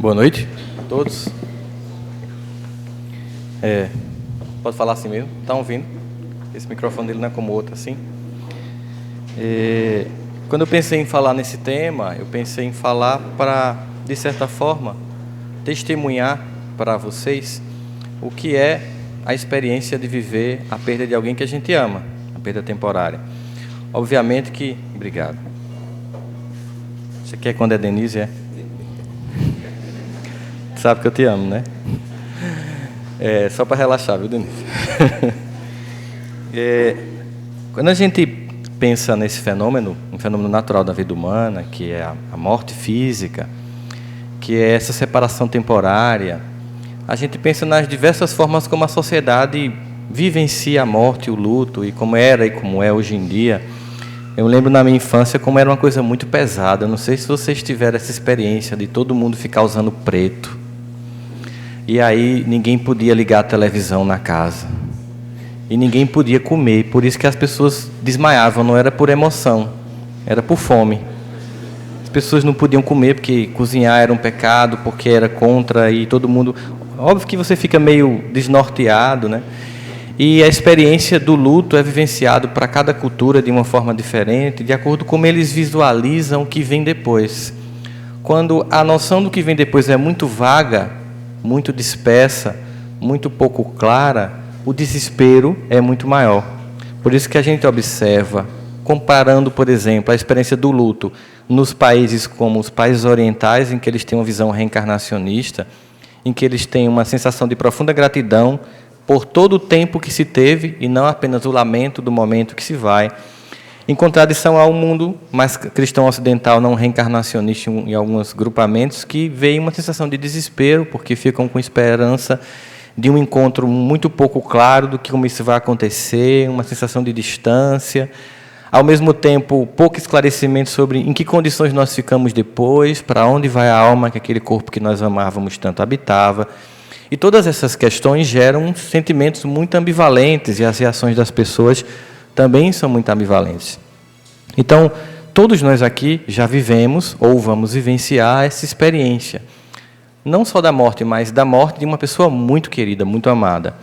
Boa noite a todos. Pode falar assim mesmo? Estão ouvindo? Esse microfone dele não é como o outro, assim. Quando eu pensei em falar nesse tema, eu pensei em falar para, de certa forma, testemunhar para vocês o que é a experiência de viver a perda de alguém que a gente ama, a perda temporária. Obviamente que... Obrigado. Você quer quando é Denise, é? Sabe que eu te amo, né? Só para relaxar, viu, Denise? Quando a gente pensa nesse fenômeno, um fenômeno natural da vida humana, que é a morte física, que é essa separação temporária, a gente pensa nas diversas formas como a sociedade vivencia a morte, o luto, e como era e como é hoje em dia. Eu lembro na minha infância como era uma coisa muito pesada. Eu não sei se vocês tiveram essa experiência de todo mundo ficar usando preto. E aí ninguém podia ligar a televisão na casa. E ninguém podia comer. Por isso que as pessoas desmaiavam. Não era por emoção, era por fome. As pessoas não podiam comer porque cozinhar era um pecado, porque era contra, e todo mundo... Óbvio que você fica meio desnorteado, né? E a experiência do luto é vivenciado para cada cultura de uma forma diferente, de acordo com como eles visualizam o que vem depois. Quando a noção do que vem depois é muito vaga, muito dispersa, muito pouco clara, o desespero é muito maior. Por isso que a gente observa, comparando, por exemplo, a experiência do luto nos países como os países orientais, em que eles têm uma visão reencarnacionista, em que eles têm uma sensação de profunda gratidão por todo o tempo que se teve, e não apenas o lamento do momento que se vai, em contradição ao mundo mais cristão ocidental, não reencarnacionista, em alguns grupamentos, que veem uma sensação de desespero, porque ficam com esperança de um encontro muito pouco claro do que como isso vai acontecer, uma sensação de distância, ao mesmo tempo pouco esclarecimento sobre em que condições nós ficamos depois, para onde vai a alma que aquele corpo que nós amávamos tanto habitava. E todas essas questões geram sentimentos muito ambivalentes, e as reações das pessoas também são muito ambivalentes. Então, todos nós aqui já vivemos, ou vamos vivenciar, essa experiência. Não só da morte, mas da morte de uma pessoa muito querida, muito amada.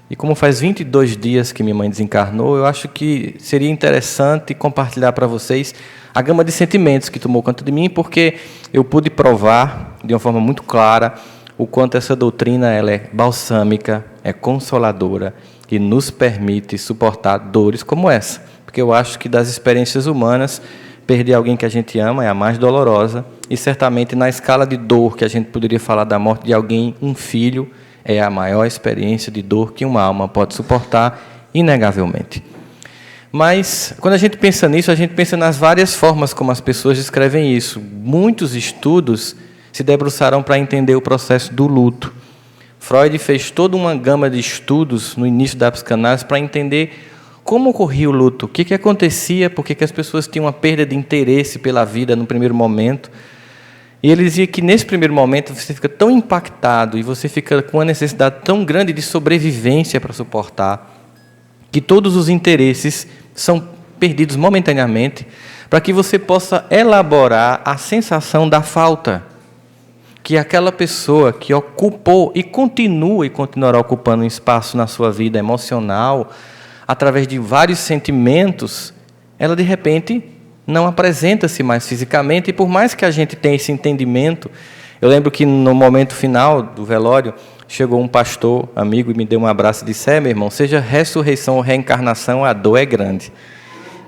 E como faz 22 dias que minha mãe desencarnou, eu acho que seria interessante compartilhar para vocês a gama de sentimentos que tomou conta de mim, porque eu pude provar, de uma forma muito clara, o quanto essa doutrina ela é balsâmica, é consoladora e nos permite suportar dores como essa. Porque eu acho que das experiências humanas, perder alguém que a gente ama é a mais dolorosa, e certamente na escala de dor que a gente poderia falar da morte de alguém, um filho, é a maior experiência de dor que uma alma pode suportar, inegavelmente. Mas, quando a gente pensa nisso, a gente pensa nas várias formas como as pessoas descrevem isso. Muitos estudos se debruçaram para entender o processo do luto. Freud fez toda uma gama de estudos no início da psicanálise para entender como ocorria o luto, o que acontecia, por que as pessoas tinham uma perda de interesse pela vida no primeiro momento. E ele dizia que nesse primeiro momento você fica tão impactado e você fica com uma necessidade tão grande de sobrevivência para suportar, que todos os interesses são perdidos momentaneamente, para que você possa elaborar a sensação da falta que aquela pessoa que ocupou e continua e continuará ocupando um espaço na sua vida emocional, através de vários sentimentos, ela de repente não apresenta-se mais fisicamente, e por mais que a gente tenha esse entendimento, eu lembro que no momento final do velório, chegou um pastor amigo e me deu um abraço e disse: meu irmão, seja ressurreição ou reencarnação, a dor é grande.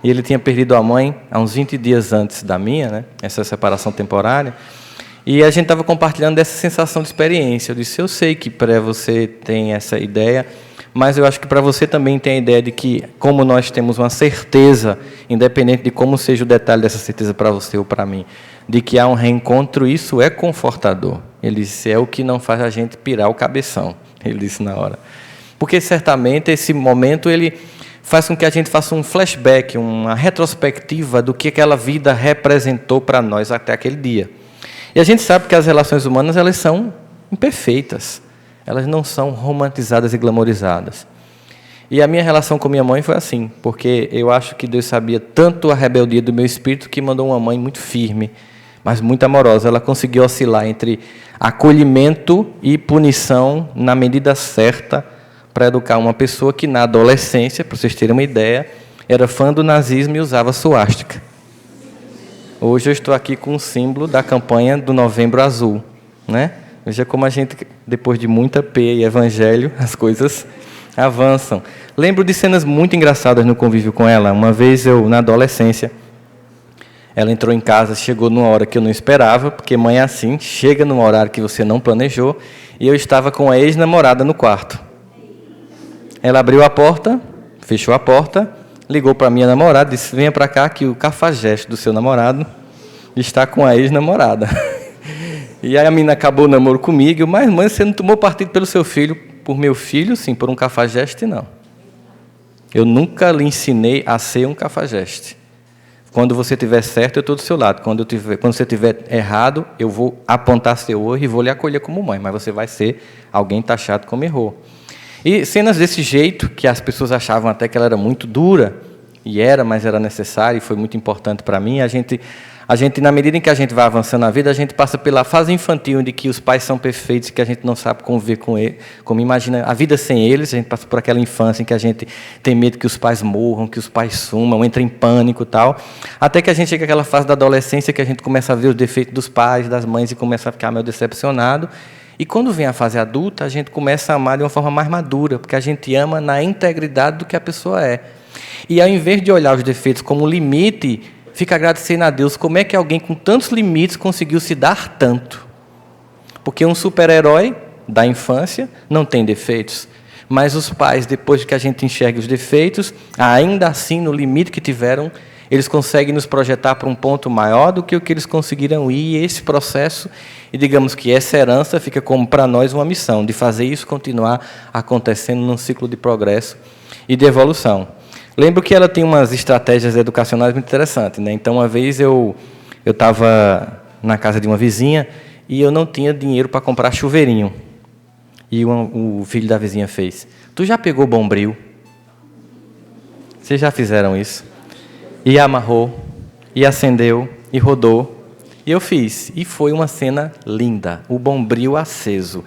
E ele tinha perdido a mãe há uns 20 dias antes da minha, né, essa separação temporária, e a gente estava compartilhando dessa sensação de experiência. Eu disse: eu sei que para você tem essa ideia, mas eu acho que para você também tem a ideia de que, como nós temos uma certeza, independente de como seja o detalhe dessa certeza para você ou para mim, de que há um reencontro, isso é confortador. Ele disse: é o que não faz a gente pirar o cabeção. Ele disse na hora. Porque certamente esse momento ele faz com que a gente faça um flashback, uma retrospectiva do que aquela vida representou para nós até aquele dia. E a gente sabe que as relações humanas elas são imperfeitas. Elas não são romantizadas e glamorizadas. E a minha relação com minha mãe foi assim, porque eu acho que Deus sabia tanto a rebeldia do meu espírito que mandou uma mãe muito firme, mas muito amorosa. Ela conseguiu oscilar entre acolhimento e punição na medida certa para educar uma pessoa que, na adolescência, para vocês terem uma ideia, era fã do nazismo e usava suástica. Hoje eu estou aqui com o símbolo da campanha do Novembro Azul, né? Veja como a gente, depois de muita peia e evangelho, as coisas avançam. Lembro de cenas muito engraçadas no convívio com ela. Uma vez eu, na adolescência, ela entrou em casa, chegou numa hora que eu não esperava, porque mãe é assim, chega num horário que você não planejou, e eu estava com a ex-namorada no quarto. Ela abriu a porta, fechou a porta, ligou para a minha namorada, disse, venha para cá que o cafajeste do seu namorado está com a ex-namorada. E aí a menina acabou o namoro comigo, mas mãe, você não tomou partido pelo seu filho? Por meu filho, sim, por um cafajeste, não. Eu nunca lhe ensinei a ser um cafajeste. Quando você estiver certo, eu estou do seu lado. Quando você estiver errado, eu vou apontar seu erro e vou lhe acolher como mãe, mas você vai ser alguém taxado como errou. E cenas desse jeito, que as pessoas achavam até que ela era muito dura, e era, mas era necessário, e foi muito importante para mim, a gente, na medida em que a gente vai avançando na vida, a gente passa pela fase infantil, de que os pais são perfeitos, que a gente não sabe conviver com eles, como imagina a vida sem eles, a gente passa por aquela infância em que a gente tem medo que os pais morram, que os pais sumam, entra em pânico e tal, até que a gente chega àquela fase da adolescência, que a gente começa a ver os defeitos dos pais, das mães, e começa a ficar meio decepcionado. E quando vem a fase adulta, a gente começa a amar de uma forma mais madura, porque a gente ama na integridade do que a pessoa é. E ao invés de olhar os defeitos como limite, fica agradecendo a Deus como é que alguém com tantos limites conseguiu se dar tanto. Porque um super-herói da infância não tem defeitos, mas os pais, depois que a gente enxerga os defeitos, ainda assim, no limite que tiveram, eles conseguem nos projetar para um ponto maior do que o que eles conseguiram ir, e esse processo, e digamos que essa herança fica como para nós uma missão, de fazer isso continuar acontecendo num ciclo de progresso e de evolução. Lembro que ela tem umas estratégias educacionais muito interessantes, né? Então, uma vez eu estava na casa de uma vizinha e eu não tinha dinheiro para comprar chuveirinho. E o filho da vizinha fez, tu já pegou Bombril? Vocês já fizeram isso? E amarrou, e acendeu, e rodou. E eu fiz. E foi uma cena linda. O Bombril aceso.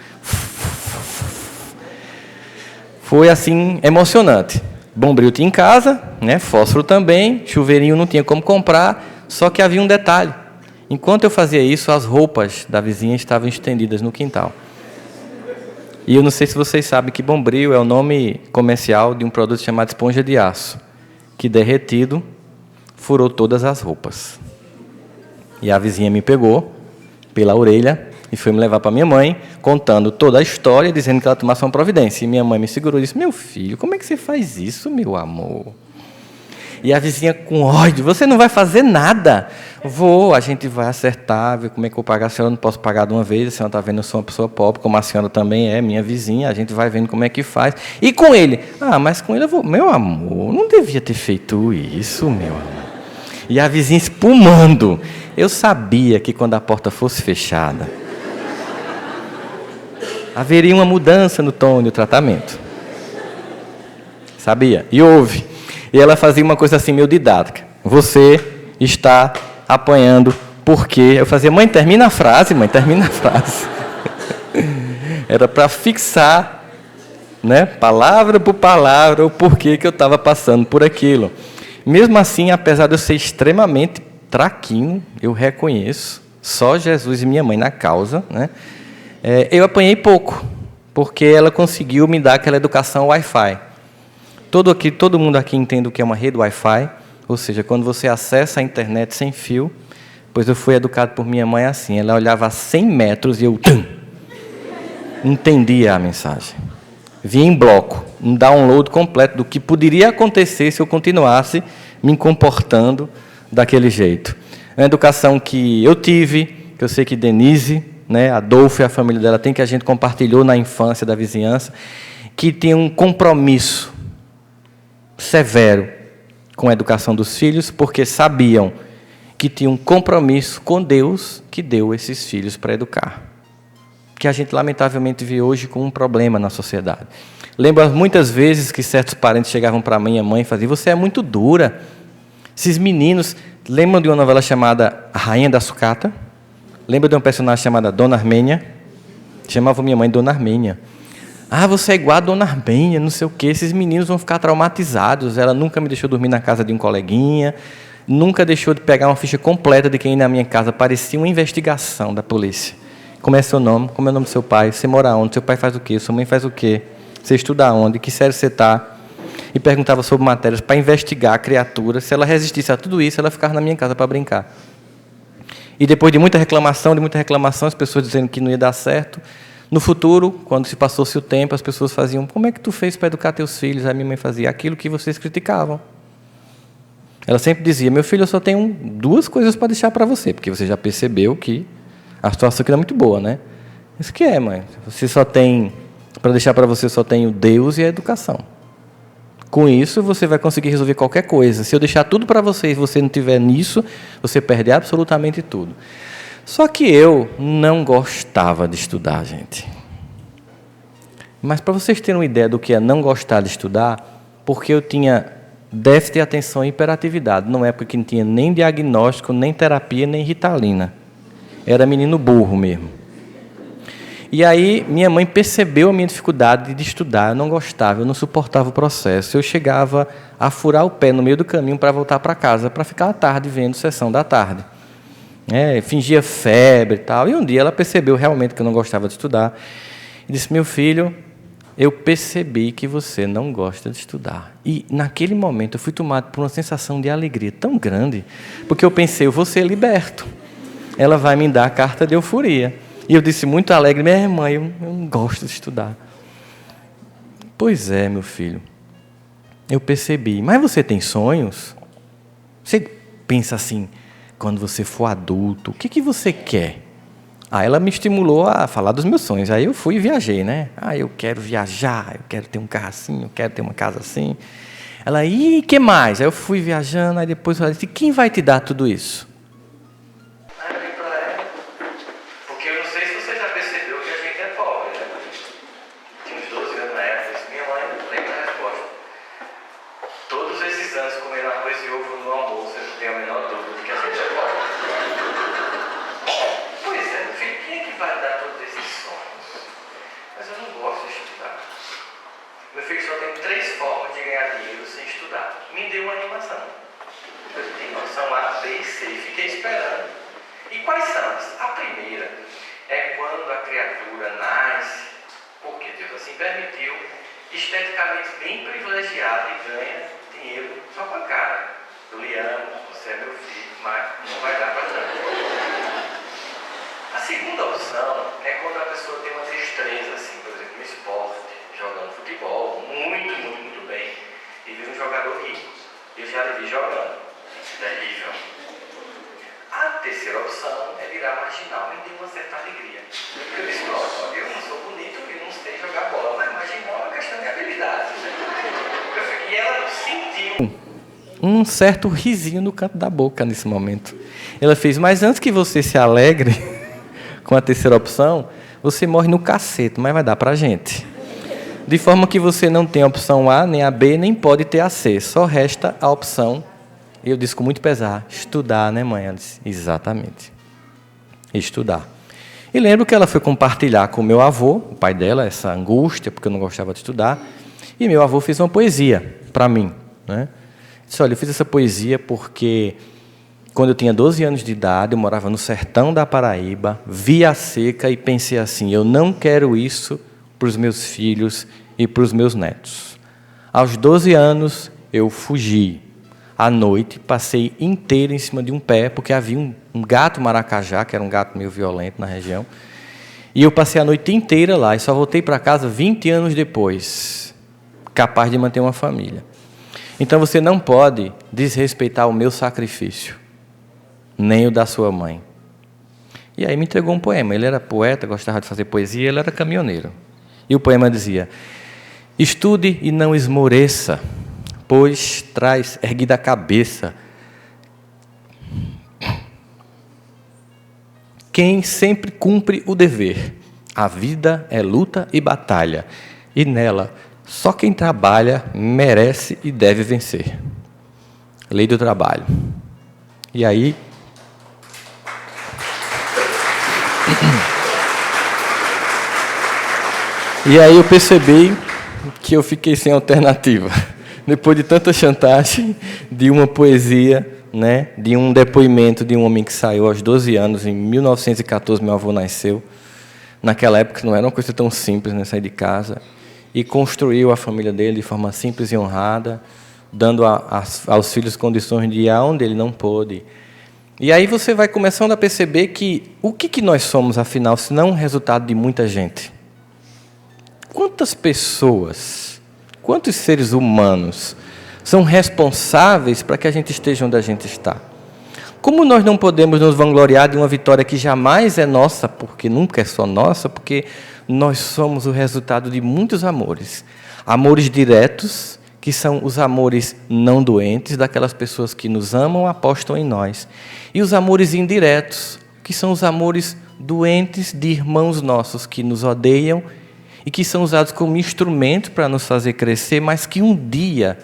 Foi, assim, emocionante. Bombril tinha em casa, né? Fósforo também, chuveirinho não tinha como comprar, só que havia um detalhe. Enquanto eu fazia isso, as roupas da vizinha estavam estendidas no quintal. E eu não sei se vocês sabem que Bombril é o nome comercial de um produto chamado esponja de aço, que derretido furou todas as roupas. E a vizinha me pegou pela orelha e foi me levar para minha mãe, contando toda a história, dizendo que ela tomasse uma providência. E minha mãe me segurou e disse, meu filho, como é que você faz isso, meu amor? E a vizinha com ódio, você não vai fazer nada. Vou, a gente vai acertar, ver como é que eu vou pagar. A senhora não posso pagar de uma vez, a senhora está vendo, eu sou uma pessoa pobre, como a senhora também é, minha vizinha, a gente vai vendo como é que faz. E com ele? Mas com ele eu vou... Meu amor, não devia ter feito isso, meu amor. E a vizinha espumando. Eu sabia que quando a porta fosse fechada, haveria uma mudança no tom do tratamento. Sabia? E houve. E ela fazia uma coisa assim meio didática. Você está apanhando porque... Eu fazia, mãe, termina a frase, mãe, termina a frase. Era para fixar, né, palavra por palavra, o porquê que eu estava passando por aquilo. Mesmo assim, apesar de eu ser extremamente traquino, eu reconheço, só Jesus e minha mãe na causa, né, eu apanhei pouco, porque ela conseguiu me dar aquela educação Wi-Fi. Todo mundo aqui entende o que é uma rede Wi-Fi, ou seja, quando você acessa a internet sem fio, pois eu fui educado por minha mãe assim, ela olhava a 100 metros e eu entendia a mensagem. Vinha em bloco, um download completo do que poderia acontecer se eu continuasse me comportando daquele jeito. É uma educação que eu tive, que eu sei que Denise, né, Adolfo e a família dela tem, que a gente compartilhou na infância da vizinhança, que tem um compromisso severo com a educação dos filhos, porque sabiam que tinha um compromisso com Deus que deu esses filhos para educar. Que a gente, lamentavelmente, vê hoje como um problema na sociedade. Lembro muitas vezes que certos parentes chegavam para minha mãe e faziam, você é muito dura. Esses meninos... Lembram de uma novela chamada A Rainha da Sucata? Lembra de uma personagem chamada Dona Armênia? Chamava minha mãe Dona Armênia. Ah, você é igual a Dona Armênia, não sei o quê, esses meninos vão ficar traumatizados. Ela nunca me deixou dormir na casa de um coleguinha, nunca deixou de pegar uma ficha completa de quem ia na minha casa. Parecia uma investigação da polícia. Como é seu nome? Como é o nome do seu pai? Você mora onde? Seu pai faz o quê? Sua mãe faz o quê? Você estuda onde? Que série você está? E perguntava sobre matérias para investigar a criatura. Se ela resistisse a tudo isso, ela ficava na minha casa para brincar. E depois de muita reclamação, as pessoas dizendo que não ia dar certo, no futuro, quando se passou-se o tempo, as pessoas faziam: como é que tu fez para educar teus filhos? A minha mãe fazia aquilo que vocês criticavam. Ela sempre dizia: meu filho, eu só tenho 2 coisas para deixar para você, porque você já percebeu que a situação aqui não é muito boa, né? Isso que é, mãe. Você só tem, para deixar para você, só tenho Deus e a educação. Com isso, você vai conseguir resolver qualquer coisa. Se eu deixar tudo para você e você não tiver nisso, você perde absolutamente tudo. Só que eu não gostava de estudar, gente. Mas para vocês terem uma ideia do que é não gostar de estudar, porque eu tinha déficit de atenção e hiperatividade, numa época que não tinha nem diagnóstico, nem terapia, nem Ritalina. Era menino burro mesmo. E aí minha mãe percebeu a minha dificuldade de estudar, eu não gostava, eu não suportava o processo. Eu chegava a furar o pé no meio do caminho para voltar para casa, para ficar à tarde vendo sessão da tarde. Fingia febre e tal. E um dia ela percebeu realmente que eu não gostava de estudar. E disse: meu filho, eu percebi que você não gosta de estudar. E naquele momento eu fui tomado por uma sensação de alegria tão grande, porque eu pensei: eu vou ser liberto. Ela vai me dar a carta de euforia. E eu disse muito alegre: minha mãe, eu não gosto de estudar. Pois é, meu filho, eu percebi. Mas você tem sonhos? Você pensa assim: quando você for adulto, o que você quer? Ela me estimulou a falar dos meus sonhos. Aí eu fui e viajei, né? Eu quero viajar, eu quero ter um carro assim, eu quero ter uma casa assim. Ela: e o que mais? Aí eu fui viajando, aí depois ela disse: quem vai te dar tudo isso? Aí eu falei para ela, porque eu não sei se você já percebeu que a gente é pobre, né? Tinha uns 12 anos na época, disse: minha mãe, não lembra a resposta. Todos esses anos comendo arroz e ovo no almoço, eu não tenho a menor dúvida de que a gente é pobre. Pois é, meu filho, quem é que vai dar todos esses sonhos? Mas eu não gosto de estudar. Meu filho, só tem 3 formas de ganhar dinheiro sem estudar. Me deu uma animação. Eu tenho opção A, B e C, e fiquei esperando. E quais são? A primeira é quando a criatura nasce, porque Deus assim permitiu, esteticamente bem privilegiada e ganha dinheiro só com a cara. Eu lhe amo, você é meu filho, mas não vai dar para tanto. A segunda opção é quando a pessoa tem uma destreza, assim, por exemplo, no esporte, jogando futebol, muito bem, e vira um jogador rico. Eu já lhe vi jogando. Terrível. A terceira opção é virar marginal. Me deu uma certa alegria. Eu disse: olha, eu não sou bonito e não sei jogar bola, mas marginal é uma questão de habilidade. E ela sentiu um certo risinho no canto da boca nesse momento. Ela fez: mas antes que você se alegre com a terceira opção, você morre no cacete, mas vai dar pra gente. De forma que você não tem a opção A, nem a B, nem pode ter a C. Só resta a opção, eu disse com muito pesar, estudar, né, mãe? Ela disse: exatamente, estudar. E lembro que ela foi compartilhar com o meu avô, o pai dela, essa angústia, porque eu não gostava de estudar, e meu avô fez uma poesia para mim, né? Disse: olha, eu fiz essa poesia porque quando eu tinha 12 anos de idade, eu morava no sertão da Paraíba, vi a seca e pensei assim: eu não quero isso para os meus filhos e para os meus netos. Aos 12 anos, eu fugi. À noite, passei inteiro em cima de um pé, porque havia um gato maracajá, que era um gato meio violento na região, e eu passei a noite inteira lá, e só voltei para casa 20 anos depois, capaz de manter uma família. Então você não pode desrespeitar o meu sacrifício, nem o da sua mãe. E aí me entregou um poema. Ele era poeta, gostava de fazer poesia, ele era caminhoneiro. E o poema dizia: estude e não esmoreça, pois traz erguida a cabeça quem sempre cumpre o dever. A vida é luta e batalha, e nela só quem trabalha merece e deve vencer. Lei do trabalho. E aí E aí eu percebi que eu fiquei sem alternativa. Depois de tanta chantagem, de uma poesia, né, de um depoimento de um homem que saiu aos 12 anos, em 1914, meu avô nasceu. Naquela época não era uma coisa tão simples, né, sair de casa. E construiu a família dele de forma simples e honrada, dando aos filhos condições de ir aonde ele não pôde. E aí você vai começando a perceber que o que nós somos, afinal, se não um resultado de muita gente? Quantas pessoas, quantos seres humanos são responsáveis para que a gente esteja onde a gente está? Como nós não podemos nos vangloriar de uma vitória que jamais é nossa, porque nunca é só nossa, porque nós somos o resultado de muitos amores. Amores diretos, que são os amores não doentes, daquelas pessoas que nos amam, apostam em nós. E os amores indiretos, que são os amores doentes de irmãos nossos que nos odeiam e que são usados como instrumento para nos fazer crescer, mas que um dia,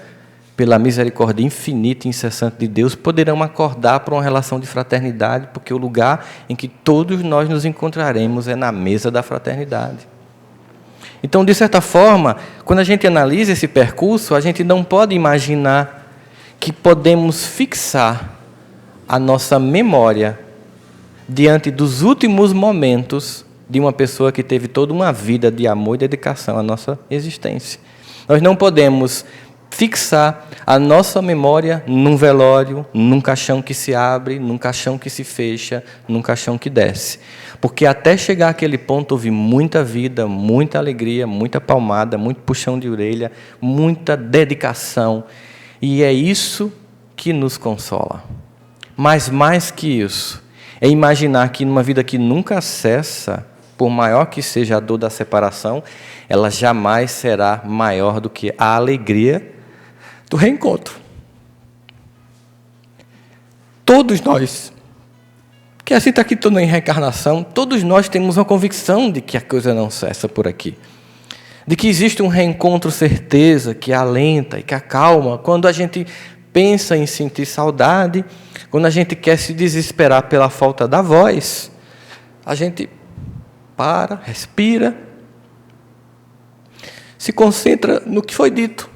pela misericórdia infinita e incessante de Deus, poderão acordar para uma relação de fraternidade, porque o lugar em que todos nós nos encontraremos é na mesa da fraternidade. Então, de certa forma, quando a gente analisa esse percurso, a gente não pode imaginar que podemos fixar a nossa memória diante dos últimos momentos de uma pessoa que teve toda uma vida de amor e dedicação à nossa existência. Nós não podemos fixar a nossa memória num velório, num caixão que se abre, num caixão que se fecha, num caixão que desce. Porque até chegar àquele ponto houve muita vida, muita alegria, muita palmada, muito puxão de orelha, muita dedicação. E é isso que nos consola. Mas mais que isso, é imaginar que numa vida que nunca cessa, por maior que seja a dor da separação, ela jamais será maior do que a alegria do reencontro. Todos nós, que a gente está aqui todo em reencarnação, todos nós temos uma convicção de que a coisa não cessa por aqui. De que existe um reencontro certeza, que alenta e que acalma. Quando a gente pensa em sentir saudade, quando a gente quer se desesperar pela falta da voz, a gente para, respira, se concentra no que foi dito,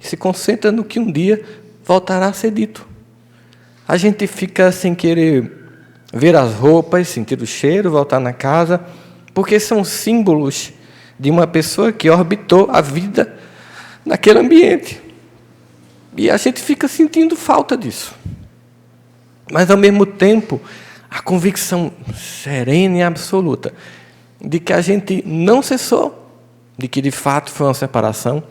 se concentra no que um dia voltará a ser dito. A gente fica sem querer ver as roupas, sentir o cheiro, voltar na casa, porque são símbolos de uma pessoa que orbitou a vida naquele ambiente. E a gente fica sentindo falta disso. Mas, ao mesmo tempo, a convicção serena e absoluta de que a gente não cessou, de que de fato foi uma separação,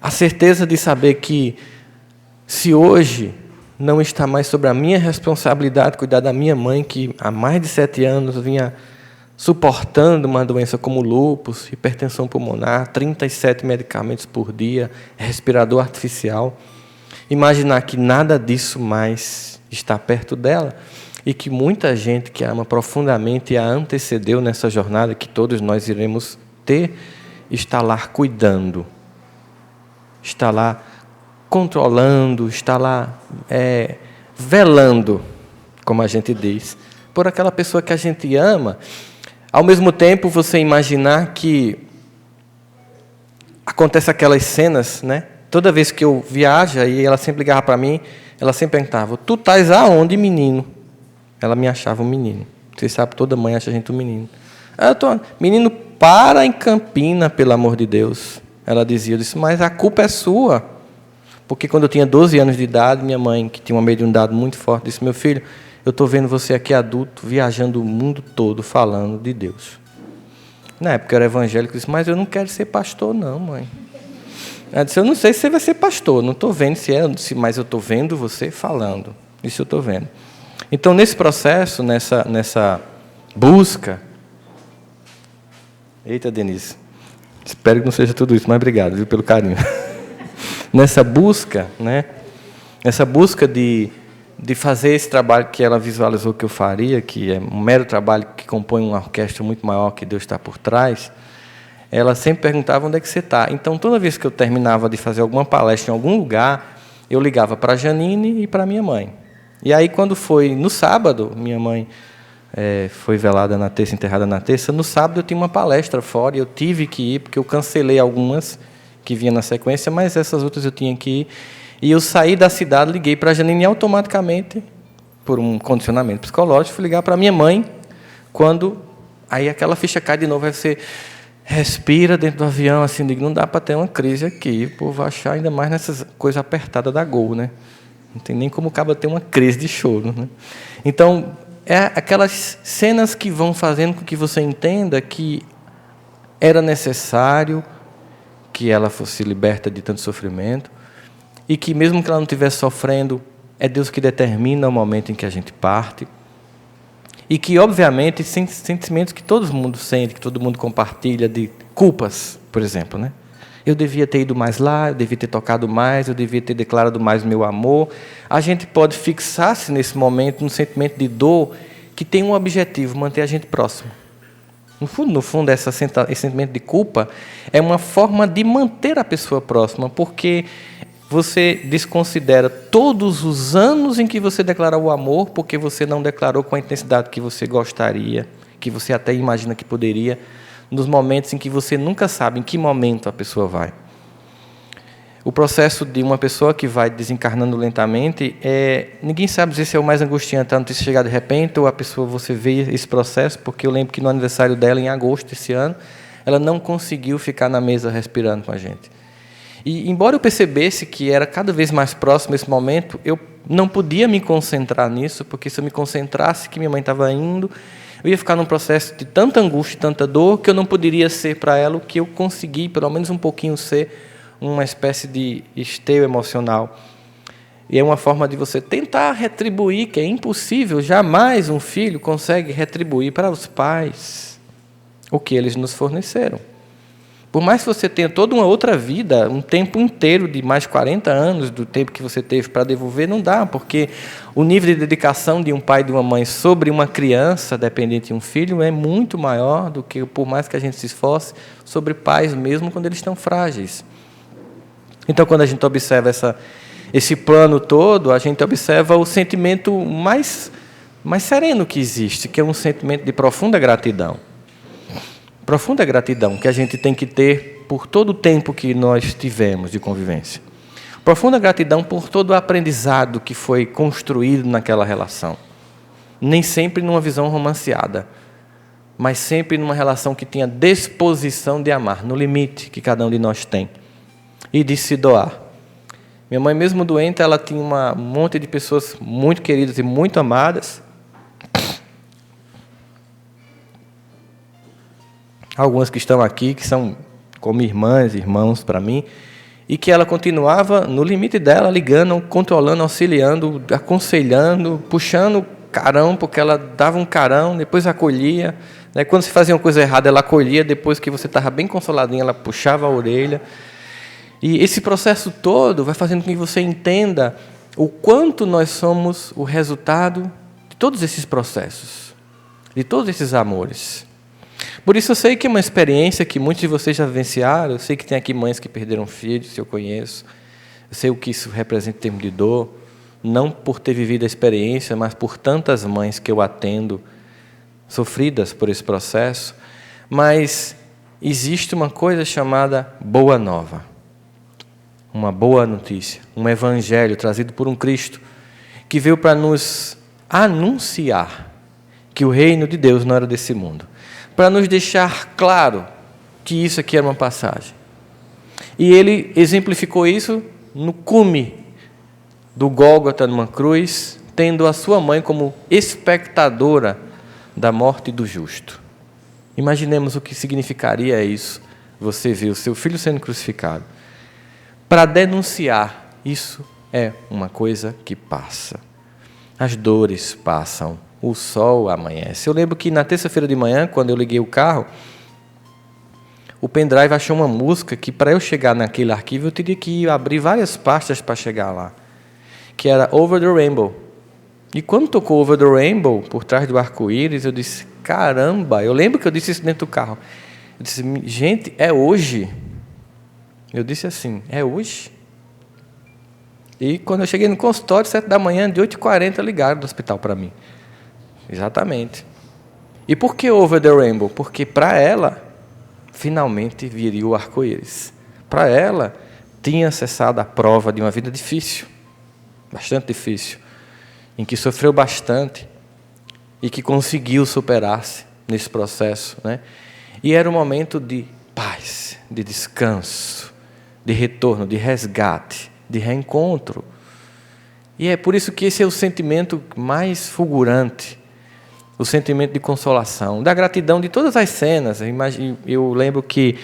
a certeza de saber que se hoje não está mais sobre a minha responsabilidade cuidar da minha mãe, que há mais de 7 anos vinha suportando uma doença como lúpus, hipertensão pulmonar, 37 medicamentos por dia, respirador artificial, imaginar que nada disso mais está perto dela, e que muita gente que a ama profundamente a antecedeu nessa jornada que todos nós iremos ter, está lá cuidando, está lá controlando, está lá velando, como a gente diz, por aquela pessoa que a gente ama. Ao mesmo tempo, você imaginar que acontece aquelas cenas, né? Toda vez que eu viajo, e ela sempre ligava para mim, ela sempre perguntava: tu estás aonde, menino? Ela me achava um menino. Vocês sabem, toda mãe acha a gente um menino. Menino, para em Campina, pelo amor de Deus. Ela dizia, eu disse, mas a culpa é sua. Porque quando eu tinha 12 anos de idade, minha mãe, que tinha uma mediunidade muito forte, disse, meu filho, eu estou vendo você aqui adulto, viajando o mundo todo, falando de Deus. Na época eu era evangélico, eu disse, mas eu não quero ser pastor não, mãe. Ela disse, eu não sei se você vai ser pastor, não estou vendo se é, mas eu estou vendo você falando. Isso eu estou vendo. Então, nesse processo, nessa busca... Eita, Denise, espero que não seja tudo isso, mas obrigado, viu, pelo carinho. Nessa busca, né? Nessa busca de fazer esse trabalho que ela visualizou que eu faria, que é um mero trabalho que compõe uma orquestra muito maior que Deus está por trás, ela sempre perguntava onde é que você está. Então, toda vez que eu terminava de fazer alguma palestra em algum lugar, eu ligava para a Janine e para a minha mãe. E aí, quando foi no sábado, minha mãe foi velada na terça, enterrada na terça. No sábado eu tinha uma palestra fora e eu tive que ir, porque eu cancelei algumas que vinha na sequência, mas essas outras eu tinha que ir. E eu saí da cidade, liguei para a Janine e automaticamente, por um condicionamento psicológico, fui ligar para a minha mãe, quando aí aquela ficha cai de novo, aí você respira dentro do avião, assim, digo, não dá para ter uma crise aqui, o povo vai achar ainda mais nessas coisas apertadas da Gol, né? Não tem nem como acaba ter uma crise de choro, né? Então, é aquelas cenas que vão fazendo com que você entenda que era necessário que ela fosse liberta de tanto sofrimento e que, mesmo que ela não estivesse sofrendo, é Deus que determina o momento em que a gente parte. E que, obviamente, sentimentos que todo mundo sente, que todo mundo compartilha, de culpas, por exemplo, né? Eu devia ter ido mais lá, eu devia ter tocado mais, eu devia ter declarado mais o meu amor. A gente pode fixar-se nesse momento num sentimento de dor que tem um objetivo, manter a gente próximo. No fundo, esse sentimento de culpa é uma forma de manter a pessoa próxima, porque você desconsidera todos os anos em que você declarou o amor, porque você não declarou com a intensidade que você gostaria, que você até imagina que poderia, nos momentos em que você nunca sabe em que momento a pessoa vai. O processo de uma pessoa que vai desencarnando lentamente, ninguém sabe dizer se é o mais angustiante, a notícia chegar de repente, ou a pessoa, você vê esse processo, porque eu lembro que no aniversário dela, em agosto desse ano, ela não conseguiu ficar na mesa respirando com a gente. E, embora eu percebesse que era cada vez mais próximo esse momento, eu não podia me concentrar nisso, porque se eu me concentrasse que minha mãe estava indo, eu ia ficar num processo de tanta angústia e tanta dor, que eu não poderia ser para ela o que eu consegui, pelo menos um pouquinho, ser uma espécie de esteio emocional. E é uma forma de você tentar retribuir, que é impossível, jamais um filho consegue retribuir para os pais o que eles nos forneceram. Por mais que você tenha toda uma outra vida, um tempo inteiro de mais 40 anos do tempo que você teve para devolver, não dá, porque o nível de dedicação de um pai e de uma mãe sobre uma criança dependente de um filho é muito maior do que, por mais que a gente se esforce, sobre pais mesmo quando eles estão frágeis. Então, quando a gente observa esse plano todo, a gente observa o sentimento mais sereno que existe, que é um sentimento de profunda gratidão. Profunda gratidão que a gente tem que ter por todo o tempo que nós tivemos de convivência. Profunda gratidão por todo o aprendizado que foi construído naquela relação. Nem sempre numa visão romanceada, mas sempre numa relação que tinha disposição de amar, no limite que cada um de nós tem, e de se doar. Minha mãe, mesmo doente, ela tinha um monte de pessoas muito queridas e muito amadas. Algumas que estão aqui, que são como irmãs, irmãos para mim, e que ela continuava, no limite dela, ligando, controlando, auxiliando, aconselhando, puxando carão, porque ela dava um carão, depois acolhia. Né? Quando se fazia uma coisa errada, ela acolhia, depois que você estava bem consoladinho, ela puxava a orelha. E esse processo todo vai fazendo com que você entenda o quanto nós somos o resultado de todos esses processos, de todos esses amores. Por isso eu sei que é uma experiência que muitos de vocês já vivenciaram, eu sei que tem aqui mães que perderam filhos, se eu conheço, eu sei o que isso representa em termos de dor, não por ter vivido a experiência, mas por tantas mães que eu atendo, sofridas por esse processo, mas existe uma coisa chamada boa nova, uma boa notícia, um evangelho trazido por um Cristo, que veio para nos anunciar que o reino de Deus não era desse mundo, para nos deixar claro que isso aqui era uma passagem. E ele exemplificou isso no cume do Gólgota numa cruz, tendo a sua mãe como espectadora da morte do justo. Imaginemos o que significaria isso, você ver o seu filho sendo crucificado. Para denunciar, isso é uma coisa que passa. As dores passam, o sol amanhece. Eu lembro que na terça-feira de manhã, quando eu liguei o carro, o pendrive achou uma música que, para eu chegar naquele arquivo, eu teria que abrir várias pastas para chegar lá, que era Over the Rainbow. E quando tocou Over the Rainbow, por trás do arco-íris, eu disse, caramba, eu lembro que eu disse isso dentro do carro. Eu disse, gente, é hoje. Eu disse assim, é hoje? E quando eu cheguei no consultório, 7 da manhã, de 8h40, ligaram do hospital para mim. Exatamente. E por que over the rainbow? Porque para ela, finalmente viria o arco-íris. Para ela, tinha cessado a prova de uma vida difícil, bastante difícil, em que sofreu bastante e que conseguiu superar-se nesse processo, né? E era um momento de paz, de descanso, de retorno, de resgate, de reencontro. E é por isso que esse é o sentimento mais fulgurante, o sentimento de consolação, da gratidão de todas as cenas. Eu lembro que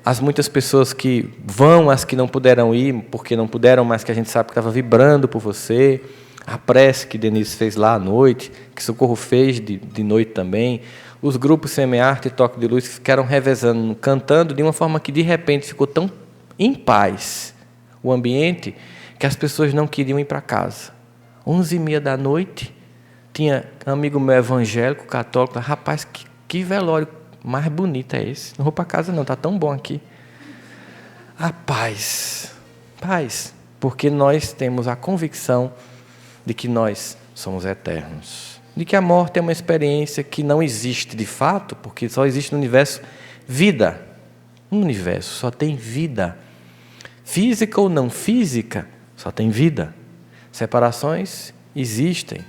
as muitas pessoas que vão, as que não puderam ir, porque não puderam, mas que a gente sabe que estava vibrando por você, a prece que Denise fez lá à noite, que Socorro fez de noite também, os grupos Semearte e Toque de Luz que ficaram revezando, cantando de uma forma que de repente ficou tão em paz o ambiente, que as pessoas não queriam ir para casa. 11h30 da noite, tinha um amigo meu evangélico, católico, rapaz, que velório mais bonito é esse? Não vou para casa não, está tão bom aqui. A paz, porque nós temos a convicção de que nós somos eternos, de que a morte é uma experiência que não existe de fato, porque só existe no universo vida. No universo só tem vida. Física ou não física, só tem vida. Separações existem.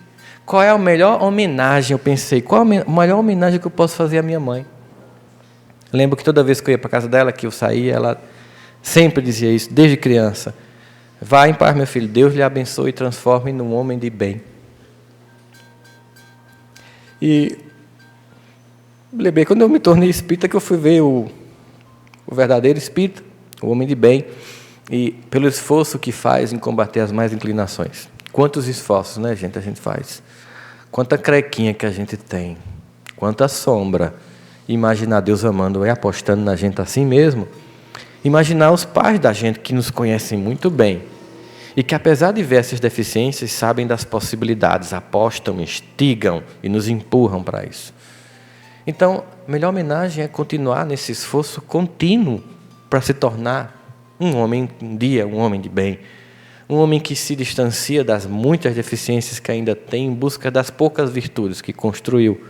Qual é a melhor homenagem? Eu pensei, qual a melhor homenagem que eu posso fazer à minha mãe? Lembro que toda vez que eu ia para a casa dela, que eu saía, ela sempre dizia isso, desde criança. Vá em paz, meu filho, Deus lhe abençoe e transforme num homem de bem. E lembrei, quando eu me tornei espírita, que eu fui ver o verdadeiro espírita, o homem de bem, e pelo esforço que faz em combater as más inclinações. Quantos esforços, né, gente, a gente faz? Quanta crequinha que a gente tem, quanta sombra. Imaginar Deus amando e apostando na gente assim mesmo. Imaginar os pais da gente que nos conhecem muito bem e que, apesar de ver essas deficiências, sabem das possibilidades, apostam, instigam e nos empurram para isso. Então, a melhor homenagem é continuar nesse esforço contínuo para se tornar um homem, um dia, um homem de bem. Um homem que se distancia das muitas deficiências que ainda tem em busca das poucas virtudes que construiu,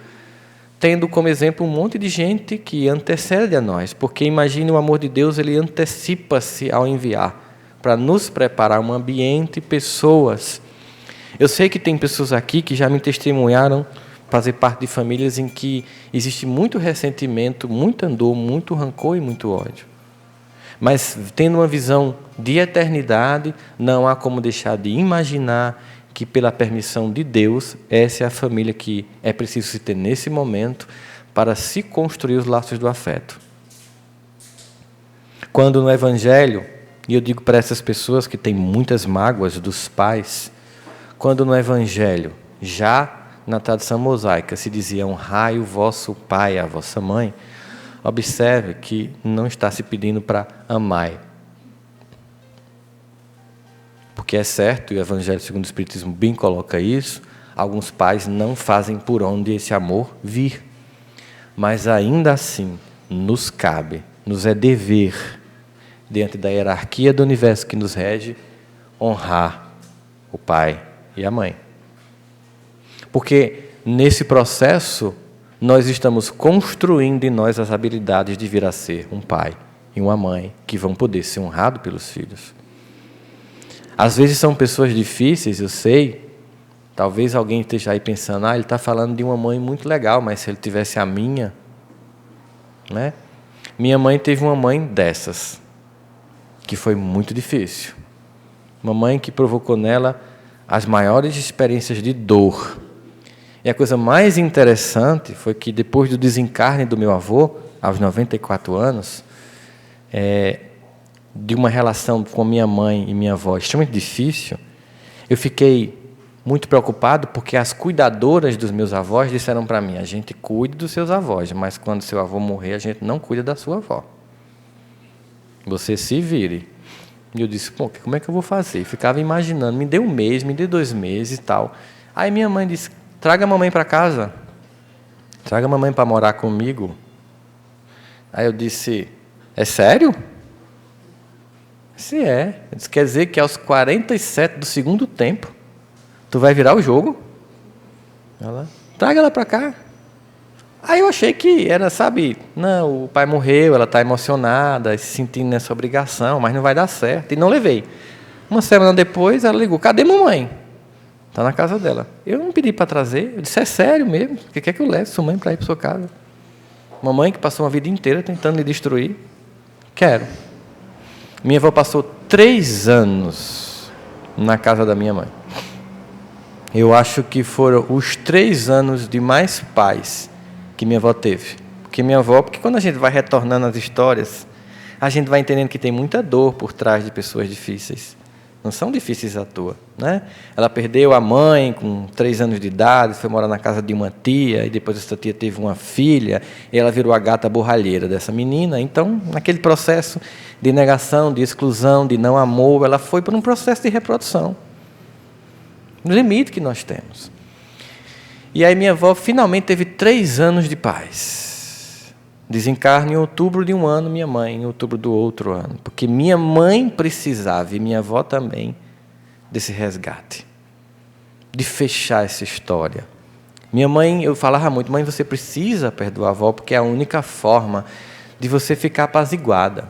tendo como exemplo um monte de gente que antecede a nós, porque imagine o amor de Deus, ele antecipa-se ao enviar, para nos preparar um ambiente, pessoas. Eu sei que tem pessoas aqui que já me testemunharam fazer parte de famílias em que existe muito ressentimento, muita dor, muito rancor e muito ódio. Mas, tendo uma visão de eternidade, não há como deixar de imaginar que, pela permissão de Deus, essa é a família que é preciso se ter nesse momento para se construir os laços do afeto. Quando no Evangelho, e eu digo para essas pessoas que têm muitas mágoas dos pais, quando no Evangelho, já na tradição mosaica, se dizia honrai o vosso pai e a vossa mãe, observe que não está se pedindo para amar. Porque é certo, e o Evangelho segundo o Espiritismo bem coloca isso, alguns pais não fazem por onde esse amor vir. Mas ainda assim, nos cabe, nos é dever, diante da hierarquia do universo que nos rege, honrar o pai e a mãe. Porque nesse processo, nós estamos construindo em nós as habilidades de vir a ser um pai e uma mãe que vão poder ser honrados pelos filhos. Às vezes são pessoas difíceis, eu sei. Talvez alguém esteja aí pensando, ele está falando de uma mãe muito legal, mas se ele tivesse a minha, né? Minha mãe teve uma mãe dessas, que foi muito difícil. Uma mãe que provocou nela as maiores experiências de dor. E a coisa mais interessante foi que, depois do desencarne do meu avô, aos 94 anos, de uma relação com minha mãe e minha avó extremamente difícil, eu fiquei muito preocupado porque as cuidadoras dos meus avós disseram para mim, a gente cuida dos seus avós, mas quando seu avô morrer, a gente não cuida da sua avó. Você se vire. E eu disse, pô, como é que eu vou fazer? Eu ficava imaginando, me dê um mês, me dê 2 meses e tal. Aí minha mãe disse, traga a mamãe para casa. Traga a mamãe para morar comigo. Aí eu disse, é sério? Se é. Isso quer dizer que aos 47 do segundo tempo, tu vai virar o jogo? Traga ela para cá. Aí eu achei que era, sabe, não, o pai morreu, ela está emocionada, se sentindo nessa obrigação, mas não vai dar certo. E não levei. Uma semana depois, ela ligou, cadê mamãe? Está na casa dela. Eu não pedi para trazer, eu disse, é sério mesmo? Você quer que eu leve sua mãe para ir para sua casa? Mamãe que passou uma vida inteira tentando lhe destruir? Quero. Minha avó passou 3 anos na casa da minha mãe. Eu acho que foram os 3 anos de mais paz que minha avó teve. Porque quando a gente vai retornando as histórias, a gente vai entendendo que tem muita dor por trás de pessoas difíceis. Não são difíceis à toa, né? Ela perdeu a mãe com 3 anos de idade, foi morar na casa de uma tia, e depois essa tia teve uma filha, e ela virou a gata borralheira dessa menina. Então, naquele processo de negação, de exclusão, de não amor, ela foi para um processo de reprodução. No limite que nós temos. E aí minha avó finalmente teve 3 anos de paz. Desencarna em outubro de um ano, minha mãe em outubro do outro ano. Porque minha mãe precisava, e minha avó também, desse resgate. De fechar essa história. Minha mãe, eu falava muito, mãe, você precisa perdoar a avó, porque é a única forma de você ficar apaziguada.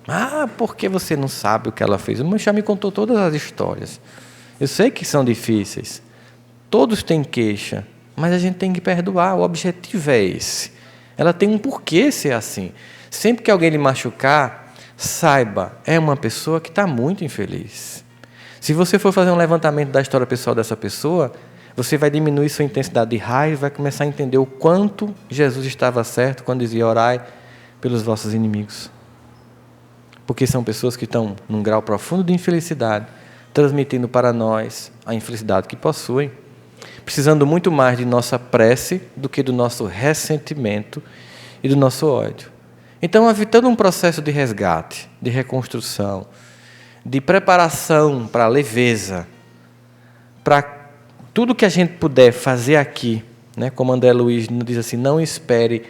Ah, porque você não sabe o que ela fez? A mãe já me contou todas as histórias. Eu sei que são difíceis. Todos têm queixa, mas a gente tem que perdoar. O objetivo é esse. Ela tem um porquê ser assim. Sempre que alguém lhe machucar, saiba, é uma pessoa que está muito infeliz. Se você for fazer um levantamento da história pessoal dessa pessoa, você vai diminuir sua intensidade de raiva e vai começar a entender o quanto Jesus estava certo quando dizia, orai pelos vossos inimigos. Porque são pessoas que estão num grau profundo de infelicidade, transmitindo para nós a infelicidade que possuem, precisando muito mais de nossa prece do que do nosso ressentimento e do nosso ódio. Então, evitando um processo de resgate, de reconstrução, de preparação para a leveza, para tudo que a gente puder fazer aqui, né? Como André Luiz nos diz assim, não espere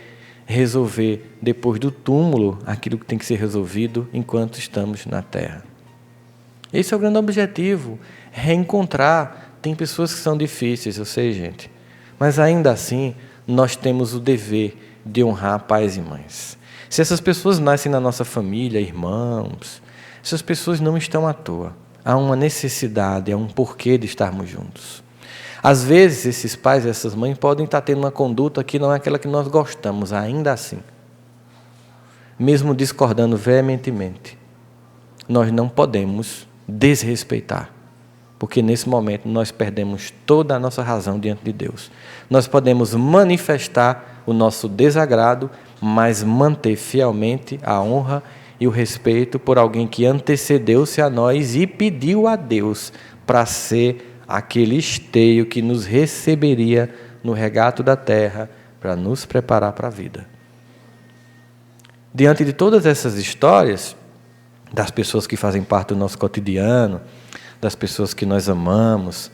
resolver depois do túmulo aquilo que tem que ser resolvido enquanto estamos na Terra. Esse é o grande objetivo, reencontrar. Tem pessoas que são difíceis, eu sei, gente, mas ainda assim nós temos o dever de honrar pais e mães. Se essas pessoas nascem na nossa família, irmãos, essas pessoas não estão à toa. Há uma necessidade, há um porquê de estarmos juntos. Às vezes, esses pais e essas mães podem estar tendo uma conduta que não é aquela que nós gostamos, ainda assim. Mesmo discordando veementemente, nós não podemos desrespeitar, porque nesse momento nós perdemos toda a nossa razão diante de Deus. Nós podemos manifestar o nosso desagrado, mas manter fielmente a honra e o respeito por alguém que antecedeu-se a nós e pediu a Deus para ser aquele esteio que nos receberia no regato da terra para nos preparar para a vida. Diante de todas essas histórias, das pessoas que fazem parte do nosso cotidiano, das pessoas que nós amamos,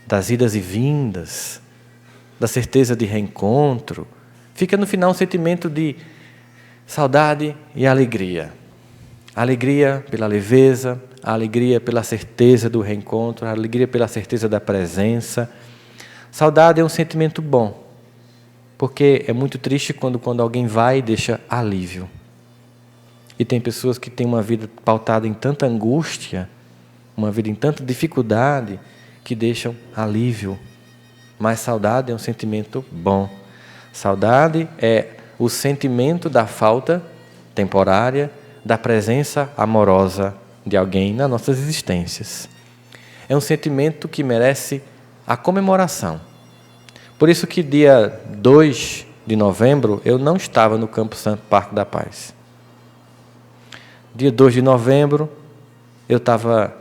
das idas e vindas, da certeza de reencontro, fica no final um sentimento de saudade e alegria. Alegria pela leveza, a alegria pela certeza do reencontro, a alegria pela certeza da presença. Saudade é um sentimento bom, porque é muito triste quando alguém vai e deixa alívio. E tem pessoas que têm uma vida pautada em tanta angústia, uma vida em tanta dificuldade, que deixam alívio. Mas saudade é um sentimento bom. Saudade é o sentimento da falta temporária, da presença amorosa de alguém nas nossas existências. É um sentimento que merece a comemoração. Por isso que dia 2 de novembro eu não estava no Campo Santo Parque da Paz. Dia 2 de novembro, eu estava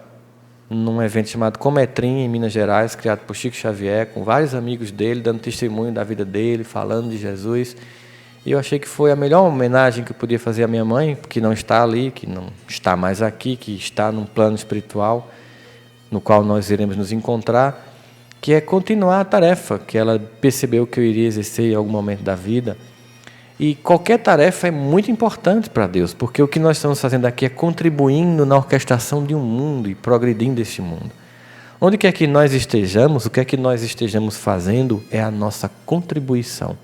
num evento chamado Cometrim, em Minas Gerais, criado por Chico Xavier, com vários amigos dele, dando testemunho da vida dele, falando de Jesus. E eu achei que foi a melhor homenagem que eu podia fazer à minha mãe, que não está ali, que não está mais aqui, que está num plano espiritual, no qual nós iremos nos encontrar, que é continuar a tarefa que ela percebeu que eu iria exercer em algum momento da vida. E qualquer tarefa é muito importante para Deus, porque o que nós estamos fazendo aqui é contribuindo na orquestração de um mundo e progredindo este mundo. Onde quer que nós estejamos, o que é que nós estejamos fazendo é a nossa contribuição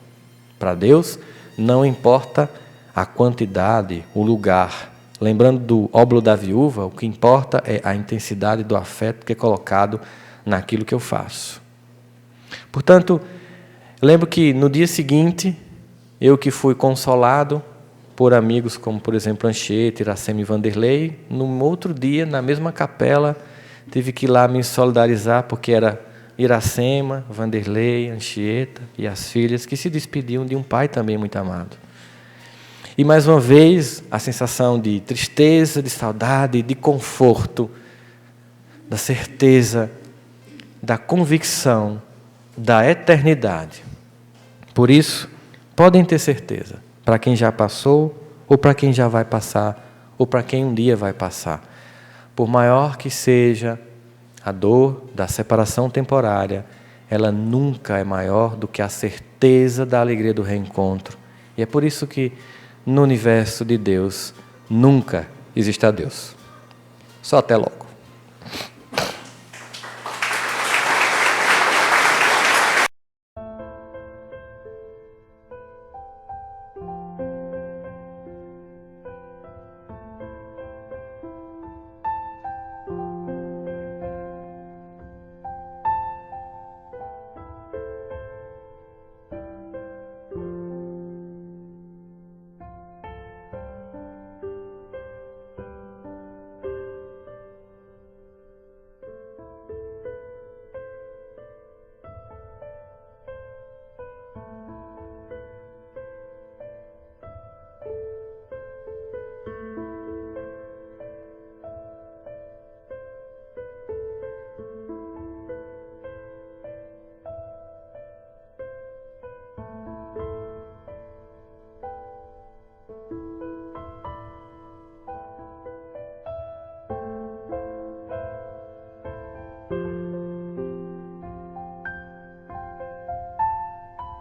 Para Deus, não importa a quantidade, o lugar. Lembrando do óbolo da viúva, o que importa é a intensidade do afeto que é colocado naquilo que eu faço. Portanto, lembro que no dia seguinte, eu que fui consolado por amigos como, por exemplo, Anchieta, Iracema e Vanderlei, no outro dia, na mesma capela, tive que ir lá me solidarizar, porque era Iracema, Vanderlei, Anchieta e as filhas que se despediam de um pai também muito amado. E mais uma vez, a sensação de tristeza, de saudade, de conforto, da certeza, da convicção, da eternidade. Por isso, podem ter certeza, para quem já passou, ou para quem já vai passar, ou para quem um dia vai passar. Por maior que seja a dor da separação temporária, ela nunca é maior do que a certeza da alegria do reencontro. E é por isso que no universo de Deus nunca existe a Deus. Só até logo.